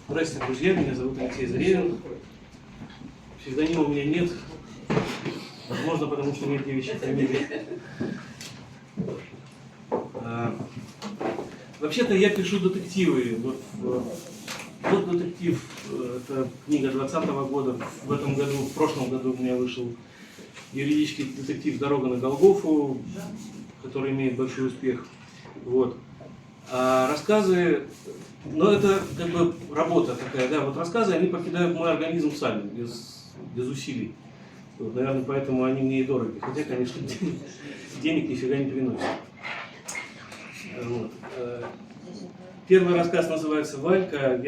Здравствуйте, друзья, меня зовут Алексей Заревин. Псевдонима у меня нет, возможно, потому что нет девичьей фамилии. Вообще-то я пишу детективы. Вот детектив, это книга 2020 года, в прошлом году у меня вышел юридический детектив «Дорога на Голгофу», который имеет большой успех. Вот. А рассказы, это как бы работа такая, да, вот рассказы, они покидают мой организм сами, без усилий. Вот, наверное, поэтому они мне и дороги, хотя, конечно, денег нифига не приносят. Вот. Первый рассказ называется «Валька».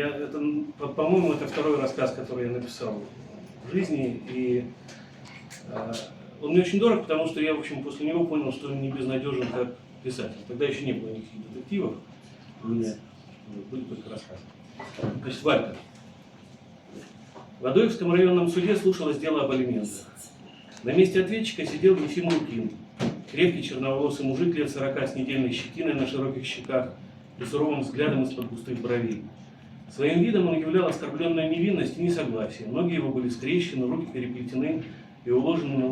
По-моему, это второй рассказ, который я написал в жизни. И он мне очень дорог, потому что я, в общем, после него понял, что он не безнадежен как писатель. Тогда еще не было никаких детективов у меня. Были только рассказы. Значит, Валька. В Адоевском районном суде слушалось дело об алиментах. На месте ответчика сидел Ефим Лукин. Крепкий черноволосый мужик лет 40 с недельной щетиной на широких щеках и суровым взглядом из-под густых бровей. Своим видом он являл оскорбленную невинность и несогласие. Ноги его были скрещены, руки переплетены и уложены на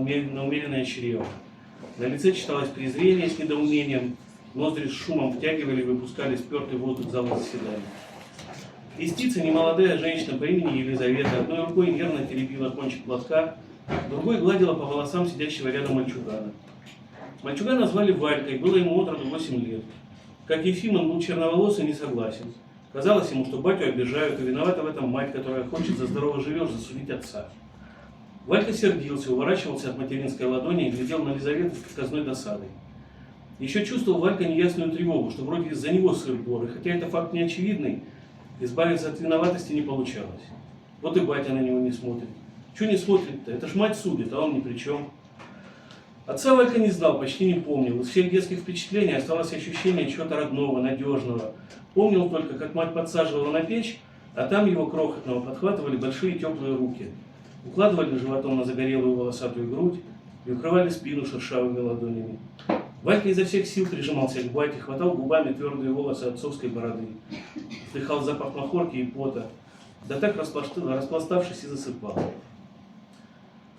умеренное чрево. На лице читалось презрение с недоумением, ноздри с шумом втягивали и выпускали спертый воздух зала заседания. Истица, немолодая женщина по имени Елизавета, одной рукой нервно теребила кончик платка, другой гладила по волосам сидящего рядом мальчугана. Мальчугана звали Валькой, было ему от роду 8 лет. Как Ефим, он был черноволосый и не согласен. Казалось ему, что батю обижают, и виновата в этом мать, которая хочет за здорово живешь засудить отца. Валька сердился, уворачивался от материнской ладони и глядел на Елизавету с приказной досадой. Еще чувствовал Валька неясную тревогу, что вроде из-за него сыр горы, хотя это факт неочевидный, избавиться от виноватости не получалось. Вот и батя на него не смотрит. Чего не смотрит-то? Это ж мать судит, а он ни при чем. Отца Валька не знал, почти не помнил. Из всех детских впечатлений осталось ощущение чего-то родного, надежного. Помнил только, как мать подсаживала на печь, а там его крохотного подхватывали большие теплые руки. Укладывали животом на загорелую волосатую грудь и укрывали спину шершавыми ладонями. Валька изо всех сил прижимался к бате, хватал губами твердые волосы отцовской бороды. Вдыхал запах махорки и пота, да так распластавшись и засыпал.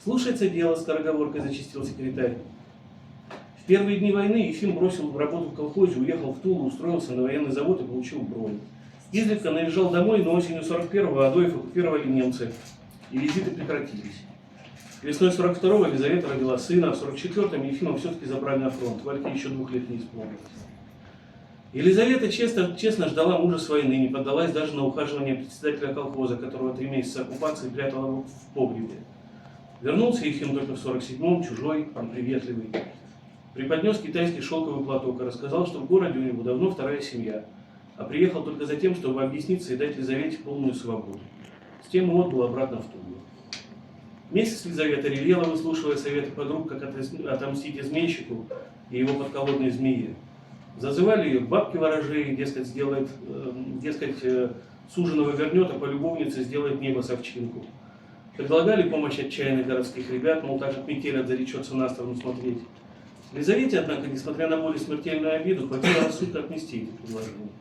«Слушается дело», — скороговоркой зачастил секретарь. В первые дни войны Ефим бросил работу в колхозе, уехал в Тулу, устроился на военный завод и получил бронь. Изредка наезжал домой, но осенью 41-го Адоев оккупировали немцы, и визиты прекратились. Весной 42-го Елизавета родила сына, а в 44-м Ефима все-таки забрали на фронт. Вальке еще 2 лет не исполнилось. Елизавета честно ждала мужа с войны, не поддалась даже на ухаживание председателя колхоза, которого 3 месяца оккупации прятала в погребе. Вернулся Ефим только в 47-м, чужой, неприветливый. Преподнес китайский шелковый платок и рассказал, что в городе у него давно 2-я семья, а приехал только за тем, чтобы объясниться и дать Елизавете полную свободу. С тем и отбыл обратно в Тулу. Месяц Елизавета ревела, выслушивая советы подруг, как отомстить изменщику и его подколодной змее. Зазывали ее к бабке ворожей, дескать, суженого вернет, а по любовнице сделает небо совчинку. Предлагали помощь отчаянных городских ребят, мол, так как метель заречется на сторону смотреть. Елизавете, однако, несмотря на более смертельную обиду, хватило рассудка отнести эти предложения.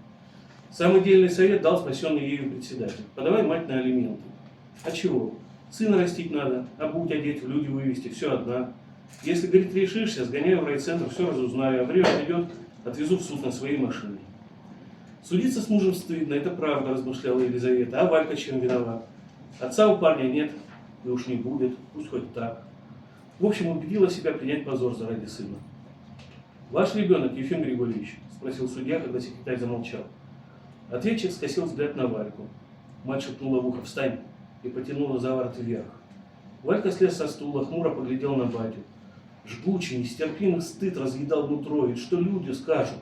Самый дельный совет дал спасенный ею председатель. Подавай мать на алименты. А чего? Сына растить надо, обуть одеть, в люди вывести, все одна. Если, говорит, решишься, сгоняю в райцентр, все разузнаю, а время придет, отвезу в суд на своей машине. Судиться с мужем стыдно, это правда, размышляла Елизавета. А Валька чем виноват? Отца у парня нет, и уж не будет, пусть хоть так. В общем, убедила себя принять позор заради сына. «Ваш ребенок, Ефим Григорьевич?» – спросил судья, когда секретарь замолчал. Ответчик скосил взгляд на Вальку. Мать шепнула в ухо: «Встань!» и потянула за ворот вверх. Валька слез со стула, хмуро поглядел на батю. Жгучий, нестерпимый стыд разъедал нутро, ведь что люди скажут?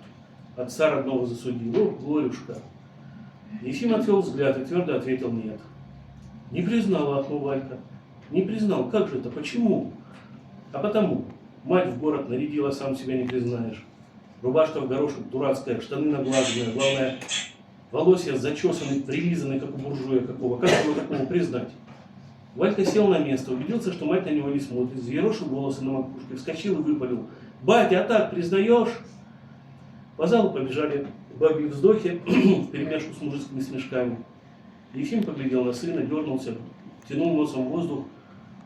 Отца родного засудил. Ох, горюшка! Ефим отвел взгляд и твердо ответил: «Нет». «Не признал», — ахнул Валька. «Не признал. Как же это? Почему?» «А потому. Мать в город нарядила, сам себя не признаешь. Рубашка в горошек дурацкая, штаны наглаженные, главное, волосья зачесаны, прилизаны, как у буржуя какого. Как его такого признать?» Валька сел на место, убедился, что мать на него не смотрит, взъерошил волосы на макушке, вскочил и выпалил: «Батя, а так признаешь?» По залу побежали бабьи вздохи вперемешку с мужицкими смешками. Ефим поглядел на сына, дернулся, тянул носом воздух,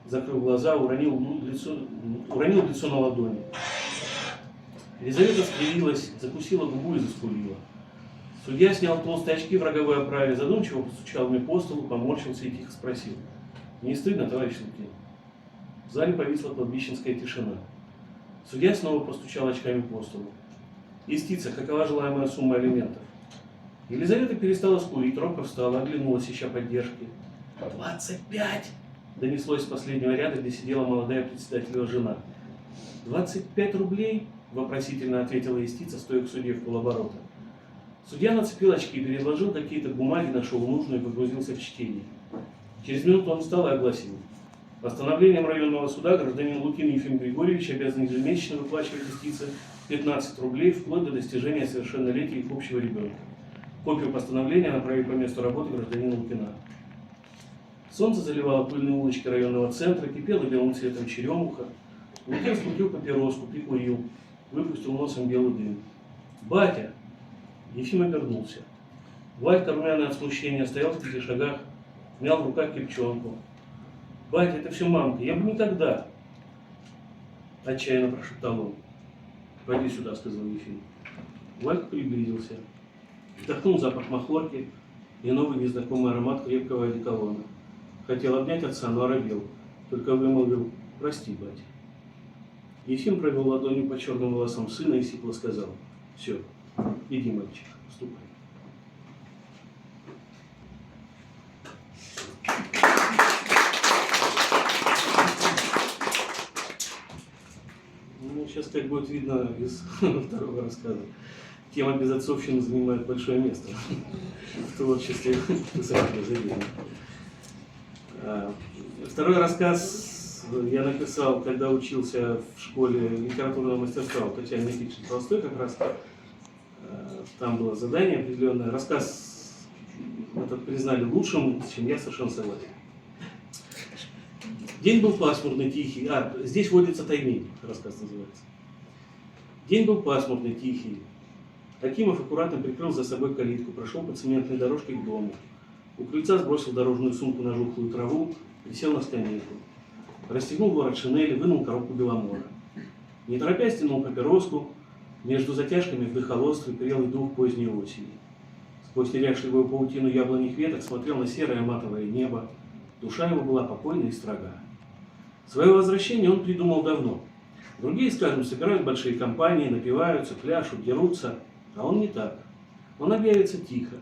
закрыл глаза, уронил лицо на ладони. Елизавета скривилась, закусила губу и заскулила. Судья снял толстые очки в роговой оправе, задумчиво постучал мне по столу, поморщился и тихо спросил: «Не стыдно, товарищ Лукин?» В зале повисла кладбищенская тишина. Судья снова постучал очками по столу. «Истица, какова желаемая сумма алиментов?» Елизавета перестала скулить, робко встала, оглянулась, ища поддержки. 25! Донеслось с последнего ряда, где сидела молодая председателева жена. 25 рублей? Вопросительно ответила истица, стоя к судье в полоборота. Судья нацепил очки, переложил какие-то бумаги, нашел нужную и погрузился в чтение. Через минуту он встал и огласил: постановлением районного суда гражданин Лукин Ефим Григорьевич обязан ежемесячно выплачивать истице 15 рублей вплоть до достижения совершеннолетия их общего ребенка. Копию постановления направить по месту работы гражданина Лукина. Солнце заливало пыльные улочки районного центра, кипела белым цветом черемуха. Лукин скрутил папироску, прикурил, выпустил носом белый дым. «Батя!» Ефим обернулся. Валька, румяный от смущения, стоял в 5 шагах, мял в руках кипчонку. «Батя, это все мамка, я бы никогда!» Отчаянно прошептал он. «Пойди сюда», — сказал Ефим. Валька приблизился. Вдохнул запах махорки и новый незнакомый аромат крепкого одеколона. Хотел обнять отца, но оробел. Только вымолвил: «Прости, батя». Ефим провел ладонью по черным волосам сына и сипло сказал: «Все, иди, мальчик, ступай». Ну, сейчас, как будет видно из второго рассказа, тема безотцовщины занимает большое место в творчестве писателя Зелена. Второй рассказ я написал, когда учился в школе литературного мастерства у Татьяны Никитичны Толстой, как раз там было задание определенное. Рассказ этот признали лучшим, чем я, совершенно согласен. День был пасмурный, тихий. Здесь водится тайник, рассказ называется. День был пасмурный, тихий. Акимов аккуратно прикрыл за собой калитку, прошел по цементной дорожке к дому. У крыльца сбросил дорожную сумку на жухлую траву, присел на скамейку. Расстегнул ворот шинели, вынул коробку беломора. Не торопясь тянул папироску, между затяжками вдыхал острый прелый дух поздней осени. Сквозь неряшливую паутину яблонних веток смотрел на серое матовое небо. Душа его была покойна и строга. Свое возвращение он придумал давно. Другие, скажем, собирают большие компании, напиваются, пляшут, дерутся, а он не так. Он объявится тихо,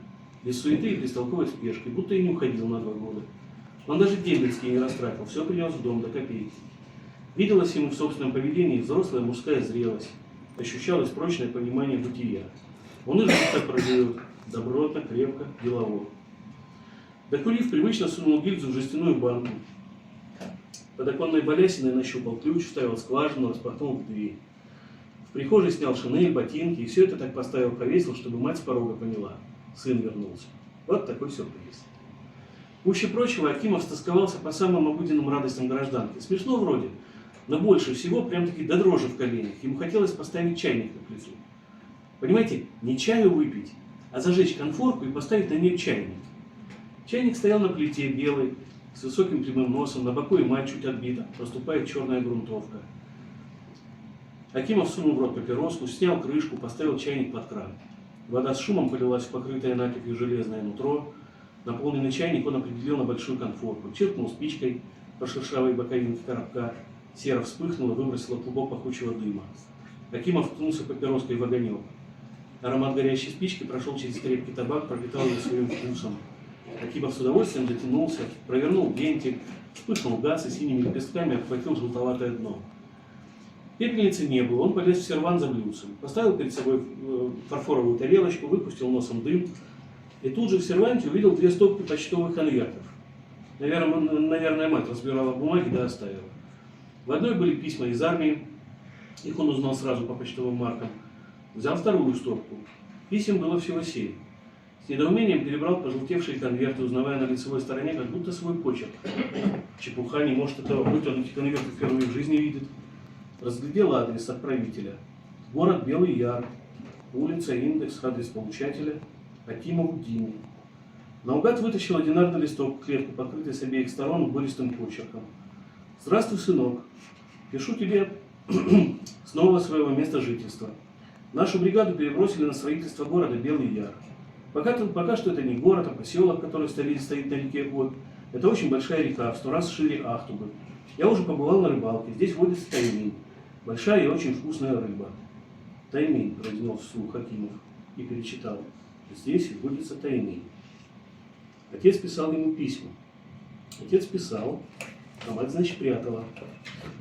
без суеты и бестолковой спешки, будто и не уходил на 2 года. Он даже дембельский не растратил, все принес в дом до копейки. Виделась ему в собственном поведении взрослая мужская зрелость, ощущалось прочное понимание бытия. Он и жизнь так проживет, добротно, крепко, делово. Докурив, привычно сунул гильзу в жестяную банку. Под оконной балясиной нащупал ключ, вставил скважину, распахнул дверь. В прихожей снял шинель, ботинки и все это так поставил, повесил, чтобы мать с порога поняла. Сын вернулся. Вот такой сюрприз. Пуще прочего, Акимов стосковался по самым обыденным радостям гражданки. Смешно вроде, но больше всего прям-таки до дрожи в коленях. Ему хотелось поставить чайник на плиту. Понимаете, не чаю выпить, а зажечь конфорку и поставить на нее чайник. Чайник стоял на плите, белый, с высоким прямым носом, на боку эмаль чуть отбита, проступает черная грунтовка. Акимов сунул в рот папироску, снял крышку, поставил чайник под кран. Вода с шумом полилась в покрытое накипью железное нутро. Наполненный чайник он определил на большую конфорку. Чиркнул спичкой по шершавой боковинке коробка. Сера вспыхнула, выбросила клубок пахучего дыма. Акимов ткнулся папироской в огонек. Аромат горящей спички прошел через крепкий табак, пропитал его своим вкусом. Акимов с удовольствием затянулся, провернул вентиль, вспыхнул газ и синими лепестками обхватил желтоватое дно. Пепельницы не было, он полез в серван за блюдцем, поставил перед собой фарфоровую тарелочку, выпустил носом дым, и тут же в серванте увидел 2 стопки почтовых конвертов. Наверное, мать разбирала бумаги да оставила. В одной были письма из армии, их он узнал сразу по почтовым маркам. Взял вторую стопку. Писем было всего 7. С недоумением перебрал пожелтевшие конверты, узнавая на лицевой стороне как будто свой почерк. Чепуха, не может этого быть, он эти конверты впервые в жизни видит. Разглядел адрес отправителя. Город Белый Яр. улица, индекс, адрес получателя, Акимову Диме. Наугад вытащил одинарный листок, клетку, покрытый с обеих сторон убористым почерком. «Здравствуй, сынок. Пишу тебе с нового своего места жительства. Нашу бригаду перебросили на строительство города Белый Яр. Пока что это не город, а поселок, который стоит на реке Обь. Это очень большая река, в 100 раз шире Ахтубы. Я уже побывал на рыбалке. Здесь водится таймень. Большая и очень вкусная рыба». «Таймень», произнес вслух Акимов и перечитал. «Здесь водится таймень». Отец писал ему письма. Отец писал, а мать, значит, прятала.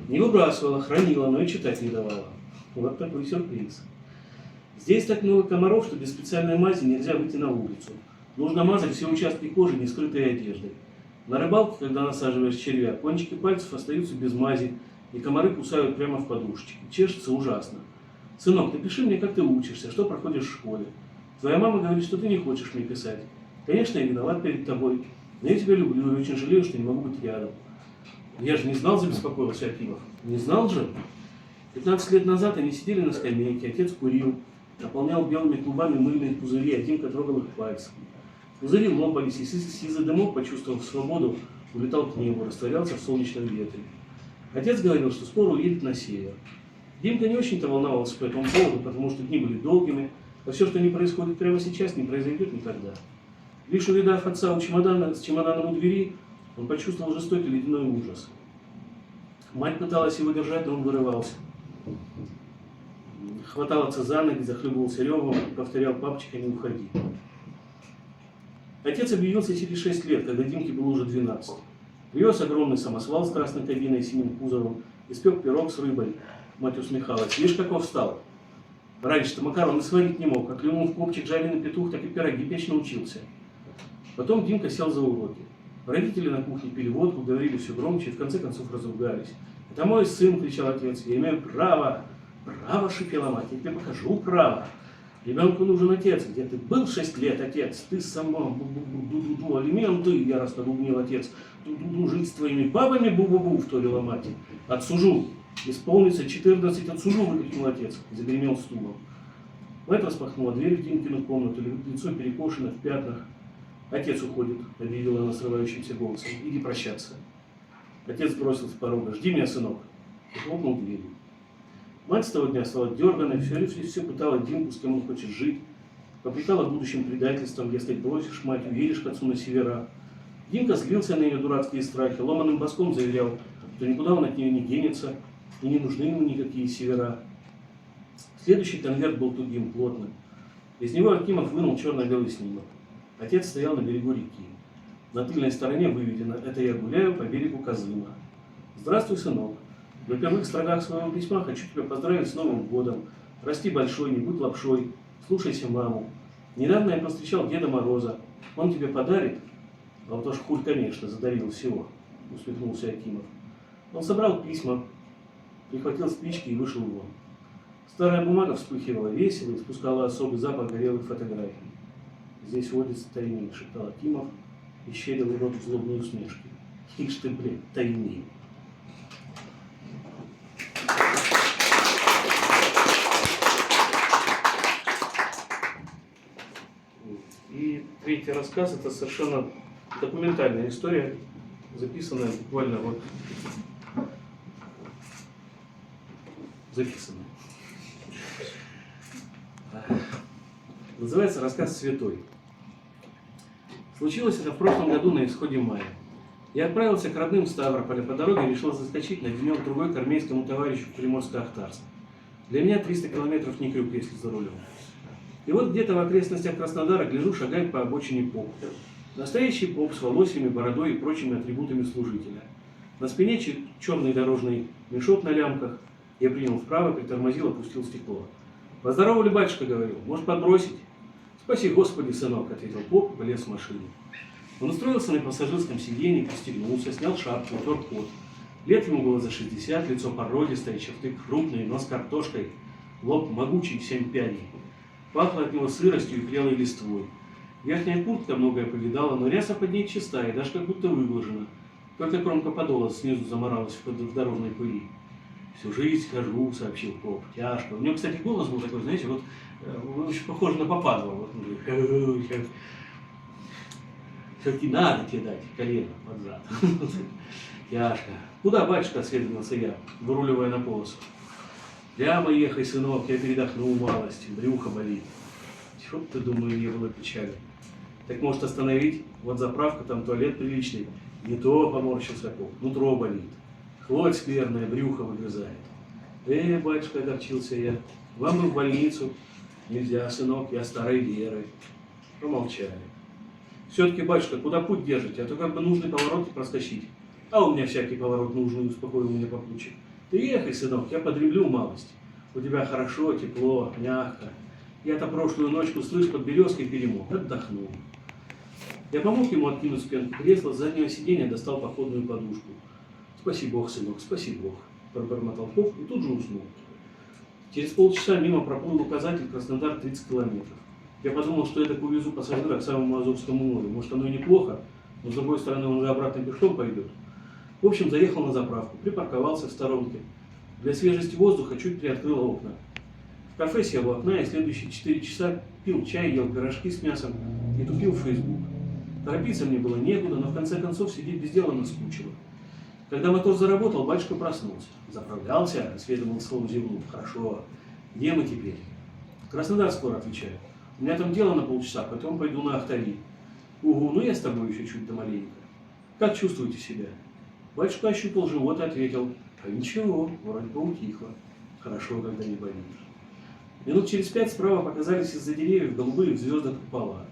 Не выбрасывала, хранила, но и читать не давала. Вот такой сюрприз. Здесь так много комаров, что без специальной мази нельзя выйти на улицу. Нужно мазать все участки кожи, не скрытой одеждой. На рыбалке, когда насаживаешь червя, кончики пальцев остаются без мази, и комары кусают прямо в подушечки. Чешется ужасно. «Сынок, напиши мне, как ты учишься, что проходишь в школе. Твоя мама говорит, что ты не хочешь мне писать. Конечно, я виноват перед тобой, но я тебя люблю и очень жалею, что не могу быть рядом». «Я же не знал», — забеспокоился Акимов. «Не знал же?» 15 лет назад они сидели на скамейке, отец курил, наполнял белыми клубами мыльные пузыри, а Димка трогал их пальцем. Пузыри лопались, и сизый дымок, почувствовав свободу, улетал к небу, растворялся в солнечном ветре. Отец говорил, что скоро уедет на север. Димка не очень-то волновался по этому поводу, потому что дни были долгими, а все, что не происходит прямо сейчас, не произойдет никогда. Лишь увидав отца с чемоданом у двери, он почувствовал жестокий ледяной ужас. Мать пыталась его держать, но он вырывался. Хватал отца за ноги, захлебывался ревом и повторял: «Папочка, не уходи». Отец объявился через 6 лет, когда Димке было уже 12. Привез огромный самосвал с красной кабиной и синим кузовом, испек пирог с рыбой. Мать усмехалась: «Видишь, каков стал. Раньше-то макароны сварить не мог, а клюнул в копчик жареный петух, так и пироги печь научился». Потом Димка сел за уроки. Родители на кухне пили водку, говорили все громче и в конце концов разругались. «Это мой сын!» — кричал отец. «Я имею право!» «Право!» — шипела мать. «Я тебе покажу право! Ребенку нужен отец. Где ты был 6 лет, отец? Ты сама бу-бу-бу-ду-ду-ду, алименты!» — яростно бубнил отец. «Ду-ду-ду, жить с твоими бабами, бу-бу-бу!» — вторила мать. «Отсужу! Исполнится 14, отсужу!» — выкрикнул отец и загремел стулом. Мать распахнула дверь в Димкину комнату, лицо перекошено в пятнах. «Отец уходит», — объявила она срывающимся голосом. «Иди прощаться». Отец бросил с порога: «Жди меня, сынок», и хлопнул дверью. Мать с того дня стала дерганой, все пытала Димку, с кем он хочет жить, попрекала будущим предательством, дескать, бросишь мать, уедешь к отцу на севера. Димка злился на ее дурацкие страхи, ломаным боском заверял, что никуда он от нее не денется, и не нужны ему никакие севера. Следующий конверт был тугим, плотным. Из него Акимов вынул черно-белый снимок. Отец стоял на берегу реки. На тыльной стороне выведено: «Это я гуляю по берегу Козыма». «Здравствуй, сынок. В первых строках своего письма хочу тебя поздравить с Новым годом. Расти большой, не будь лапшой, слушайся маму. Недавно я повстречал Деда Мороза. Он тебе подарит?» «А вот уж хуль, конечно, задарил всего», — усмехнулся Акимов. Он собрал письма, прихватил спички и вышел вон. Старая бумага вспыхивала весело и спускала особый запах горелых фотографий. «Здесь водится таймень», — шептал Акимов и щерил рот в злобной усмешке. «Ишь ты, блин, таймень». И третий рассказ — это совершенно документальная история, записанная буквально вот... Записанная. Называется рассказ «Святой». Случилось это в прошлом году на исходе мая. Я отправился к родным в Ставрополе. По дороге решил заскочить на денек-другой к армейскому товарищу в Приморско-Ахтарск. Для меня 300 километров не крюк, если за рулем. И вот где-то в окрестностях Краснодара гляжу, шагает по обочине поп. Настоящий поп с волосьями, бородой и прочими атрибутами служителя. На спине черный дорожный мешок на лямках. Я принял вправо, притормозил, опустил стекло. «Поздоровали, батюшка», — говорю, — «может подбросить?» «Спаси Господи, сынок», — ответил поп и полез в машину. Он устроился на пассажирском сиденье, пристегнулся, снял шапку, утер пот. Лет ему было за 60, лицо породистое, черты крупные, нос картошкой, лоб могучий, 7 пядей. Пахло от него сыростью и прелой листвой. Верхняя куртка многое повидала, но ряса под ней чистая, даже как будто выглажена. Только кромка подола снизу заморалась в дорожной пыли. «Всю жизнь хожу», — сообщил поп, — «тяжко». У него, кстати, голос был такой, знаете, вот очень похоже на Попадова. Вот, все-таки надо тебе дать колено под зад. Тяжко. Куда, батюшка, осведомился я, выруливая на полосу. Прямо ехай, сынок, я передохнул малость, брюхо болит. Чего ты, думаю, не было печали. Так может остановить? Вот заправка, там туалет приличный. Не то, поморщился поп, нутро болит. Хлоть скверная, брюхо выгрызает. Батюшка, огорчился я, вам бы в больницу. Нельзя, сынок, я старой веры. Помолчали. Все-таки, батюшка, куда путь держите? А то как бы нужный поворот проскочить. А у меня всякий поворот нужный, успокоил меня попутчик. Ты ехай, сынок, я подремлю малость. У тебя хорошо, тепло, мягко. Я-то прошлую ночку, слышь, под березкой перемог, отдохнул. Я помог ему откинуть спинку кресла, с заднего сиденья достал походную подушку. Спаси Бог, сынок, спаси Бог, пробормотал поп и тут же уснул. Через полчаса мимо проплыл указатель Краснодар 30 километров. Я подумал, что я так увезу пассажира к самому Азовскому морю. Может, оно и неплохо, но с другой стороны он уже обратно пешком пойдет. В общем, заехал на заправку, припарковался в сторонке. Для свежести воздуха чуть приоткрыл окна. В кафе сел у окна и следующие 4 часа пил чай, ел пирожки с мясом и тупил в Facebook. Торопиться мне было некуда, но в конце концов сидеть без дела наскучило. Когда мотор заработал, батюшка проснулся. Заправлялся, осведомил словом зевнул. Хорошо. Где мы теперь? Краснодар скоро, отвечаю. У меня там дело на полчаса, потом пойду на Ахтари. Угу, ну я с тобой еще чуть до маленько. Как чувствуете себя? Батюшка ощупал живот и ответил. А ничего, вроде поутихло. Хорошо, когда не болит. Минут через 5 справа показались из-за деревьев голубые в звездах купола.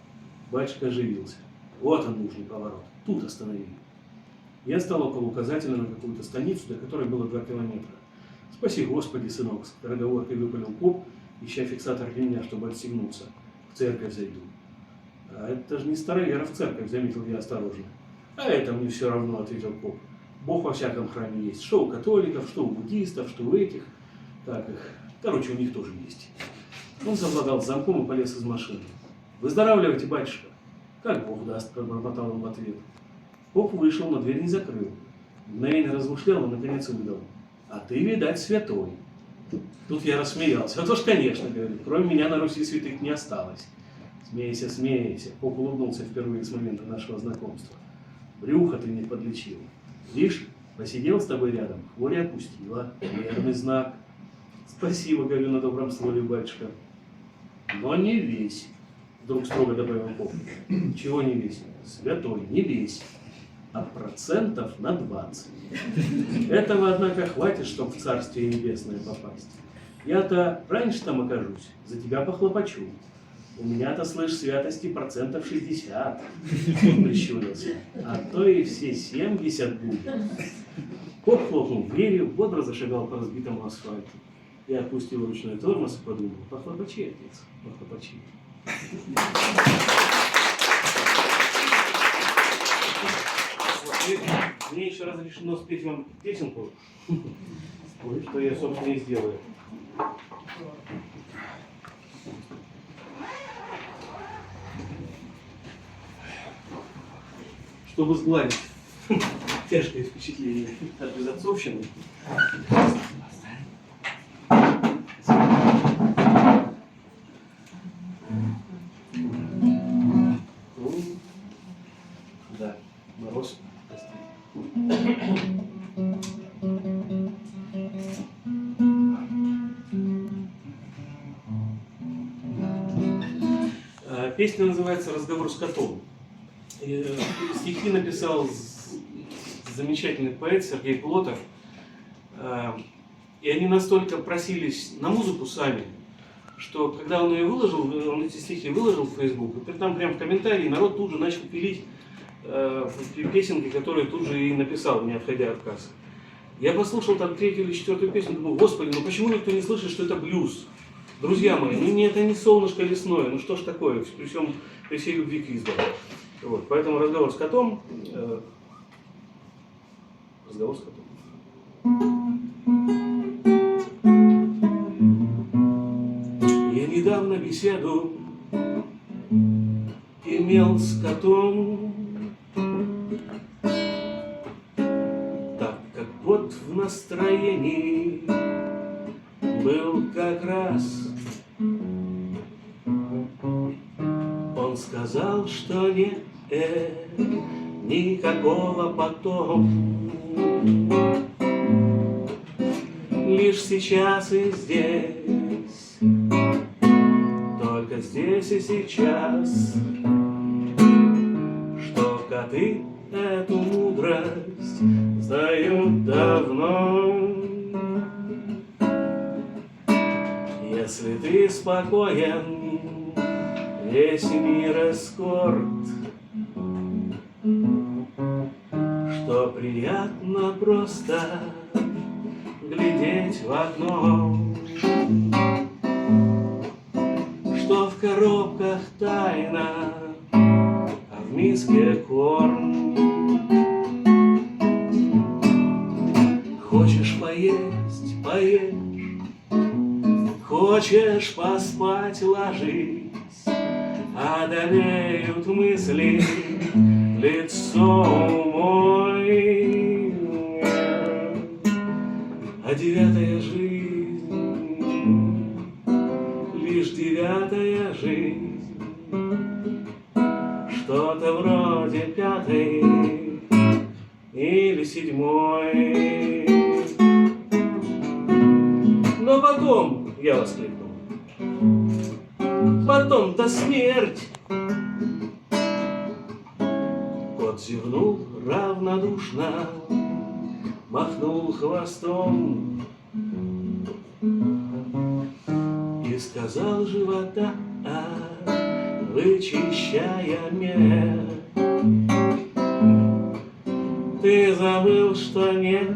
Батюшка оживился. Вот он, нужный поворот. Тут остановили. Я стал около указателя на какую-то станицу, до которой было 2 километра. Спаси Господи, сынок, с скороговоркой выпалил поп, ища фиксатор ремня, чтобы отстегнуться. В церковь зайду. А это же не старовера в церковь, заметил я осторожно. А это мне все равно, ответил поп. Бог во всяком храме есть. Что у католиков, что у буддистов, что у этих. Так их. Короче, у них тоже есть. Он совладал с замком и полез из машины. Выздоравливайте, батюшка. Как Бог даст, пробормотал он в ответ. Поп вышел, но дверь не закрыл. Мгновение размышлял и наконец выдал. А ты, видать, святой. Тут я рассмеялся. А то ж, конечно, говорит, кроме меня на Руси святых не осталось. Смейся, смейся. Поп улыбнулся впервые с момента нашего знакомства. Брюхо ты не подлечил. Видишь, посидел с тобой рядом, хворь отпустила. Верный знак. Спасибо, говорю на добром слове, батюшка. Но не весь. Вдруг строго добавил поп. Чего не весь? Святой, не весь. А процентов на 20. Этого, однако, хватит, чтобы в Царствие Небесное попасть. Я-то раньше там окажусь, за тебя похлопочу. У меня-то, слышь, святости процентов 60. Он прищурился. А то и все 70 будет. Поп хлопнул дверью, бодро зашагал по разбитому асфальту. Я отпустил ручной тормоз и подумал, похлопочи, отец, похлопочи. Мне еще разрешено спеть вам песенку, что я, собственно, и сделаю. Чтобы сгладить тяжкое впечатление от безотцовщины. Да, мороз. Песня называется «Разговор с котом». Стихи написал замечательный поэт Сергей Плотов. И они настолько просились на музыку сами, что когда он ее выложил, он эти стихи выложил в Facebook, и там прям в комментарии народ тут же начал пилить песенки, которые тут же и написал, не отходя от кассы. Я послушал там 3-ю или 4-ю песню, думаю, господи, ну почему никто не слышит, что это блюз? Друзья мои, ну не, это не солнышко лесное, ну что ж такое, при всей любви к избранным. Вот, поэтому разговор с котом. Разговор с котом. Я недавно беседу имел с котом, так как кот в настроении был как раз Он сказал, что нет никакого потом, лишь сейчас и здесь, только здесь и сейчас, что коты эту мудрость знают давно. Если ты спокоен, весь мир эскорт, что приятно просто глядеть в окно, что в коробках тайна, а в миске корм. Хочешь поесть — поешь, хочешь поспать — ложись, одолеют мысли лицо мой. А девятая жизнь, лишь девятая жизнь, что-то вроде пятой или седьмой. Но потом, я воскликнул, потом-то смерть. Кот зевнул равнодушно, махнул хвостом и сказал живота, вычищая мед: ты забыл, что нет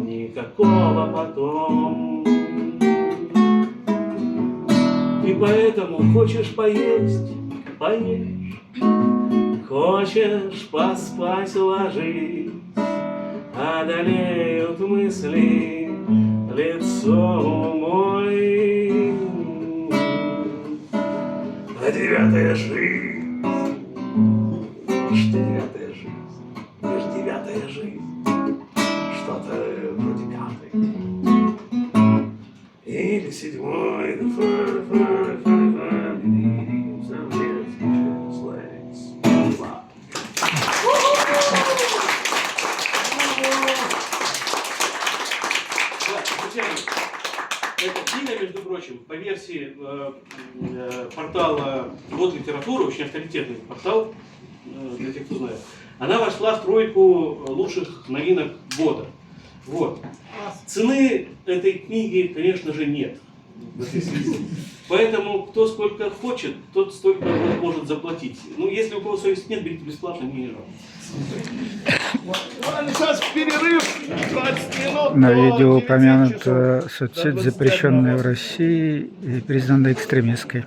никакого потом. И поэтому хочешь поесть — поешь, хочешь поспать — ложись, одолеют мысли лицо мой. А девятая жизнь, лишь девятая жизнь, лишь девятая жизнь, что-то вроде пятой или седьмой. Эта книга, между прочим, по версии портала «Вот литература», очень авторитетный портал, для тех, кто знает, она вошла в тройку лучших новинок года. Вот. Цены этой книги, конечно же, нет в этой связи. Поэтому кто сколько хочет, тот столько может заплатить. Ну, если у кого совести нет, берите бесплатно, мне не жалко. Сейчас перерыв 20 минут. На видео упомянута соцсеть, запрещенная в России и признана экстремистской.